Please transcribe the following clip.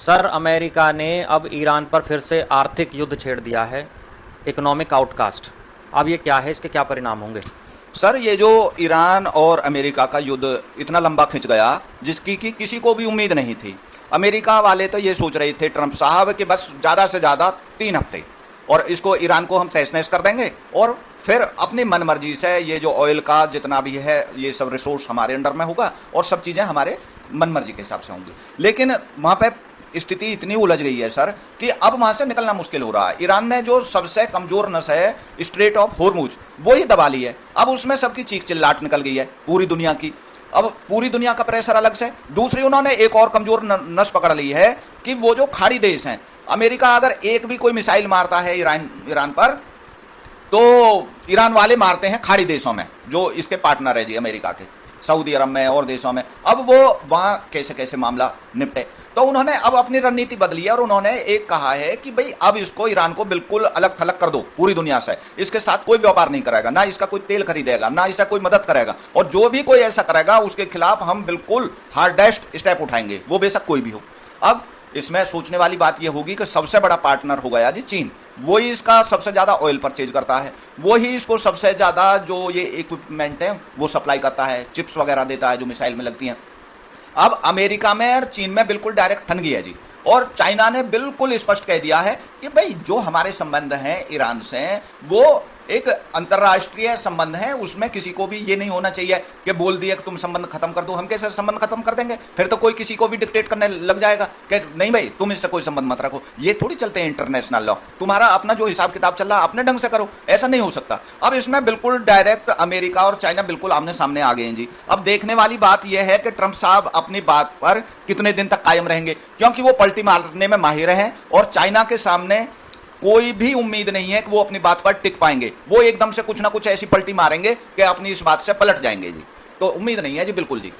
Sir, America ने अब Iran पर फिर से आर्थिक युद्ध छेड़ दिया है, इकोनॉमिक आउटकास्ट। अब ये क्या है, इसके क्या परिणाम होंगे? सर, ये जो ईरान और अमेरिका का युद्ध इतना लंबा खिंच गया, जिसकी कि किसी को भी उम्मीद नहीं थी। अमेरिका वाले तो ये सोच रहे थे ट्रंप साहब कि बस ज़्यादा से ज़्यादा 3 हफ्ते और इसको ईरान को हम तहस नहस कर देंगे और फिर अपनी मनमर्जी से ये जो ऑयल का जितना भी है ये सब रिसोर्स हमारे अंडर में होगा और सब चीज़ें हमारे मनमर्जी के हिसाब से होंगी। लेकिन वहाँ पे स्थिति इतनी उलझ गई है सर कि अब वहां से निकलना मुश्किल हो रहा है। ईरान ने जो सबसे कमजोर नस है स्ट्रेट ऑफ होर्मुज वो ही दबा ली है। अब उसमें सबकी चीख चिल्लाहट निकल गई है पूरी दुनिया की। अब पूरी दुनिया का प्रेशर अलग से, दूसरी उन्होंने एक और कमजोर नस पकड़ ली है कि वो जो खाड़ी देश हैं, अमेरिका अगर एक भी कोई मिसाइल मारता है ईरान पर तो ईरान वाले मारते हैं खाड़ी देशों में जो इसके पार्टनर है जी अमेरिका के, सऊदी अरब में और देशों में। अब वो वहां कैसे कैसे मामला निपटे, तो उन्होंने अब अपनी रणनीति बदली है और उन्होंने एक कहा है कि भाई अब इसको ईरान को बिल्कुल अलग थलग कर दो पूरी दुनिया से। इसके साथ कोई व्यापार नहीं करेगा, ना इसका कोई तेल खरीदेगा, ना इसका कोई मदद करेगा, और जो भी कोई ऐसा करेगा उसके खिलाफ हम बिल्कुल हार्डेस्ट स्टेप उठाएंगे, वो बेशक कोई भी हो। अब इसमें सोचने वाली बात यह होगी कि सबसे बड़ा पार्टनर हो गया जी चीन। वो ही इसका सबसे ज्यादा ऑयल परचेज करता है, वो ही इसको सबसे ज्यादा जो ये इक्विपमेंट है वो सप्लाई करता है, चिप्स वगैरह देता है जो मिसाइल में लगती हैं। अब अमेरिका में और चीन में बिल्कुल डायरेक्ट ठन गया जी, और चाइना ने बिल्कुल स्पष्ट कह दिया है कि भाई जो हमारे संबंध हैं ईरान से वो एक अंतर्राष्ट्रीय संबंध है, उसमें किसी को भी ये नहीं होना चाहिए कि बोल दिया कि तुम संबंध खत्म कर दो। हम कैसे संबंध खत्म कर देंगे? फिर तो कोई किसी को भी डिक्टेट करने लग जाएगा कि नहीं भाई तुम इससे कोई संबंध मत रखो। ये थोड़ी चलते हैं इंटरनेशनल लॉ, तुम्हारा अपना जो हिसाब किताब चल रहा है अपने ढंग से करो, ऐसा नहीं हो सकता। अब इसमें बिल्कुल डायरेक्ट अमेरिका और चाइना बिल्कुल आमने सामने आ गए हैं जी। अब देखने वाली बात यह है कि ट्रंप साहब अपनी बात पर कितने दिन तक कायम रहेंगे, क्योंकि वो पलटी मारने में माहिर हैं और चाइना के सामने कोई भी उम्मीद नहीं है कि वो अपनी बात पर टिक पाएंगे। वो एकदम से कुछ ना कुछ ऐसी पलटी मारेंगे कि अपनी इस बात से पलट जाएंगे जी। तो उम्मीद नहीं है जी बिल्कुल जी।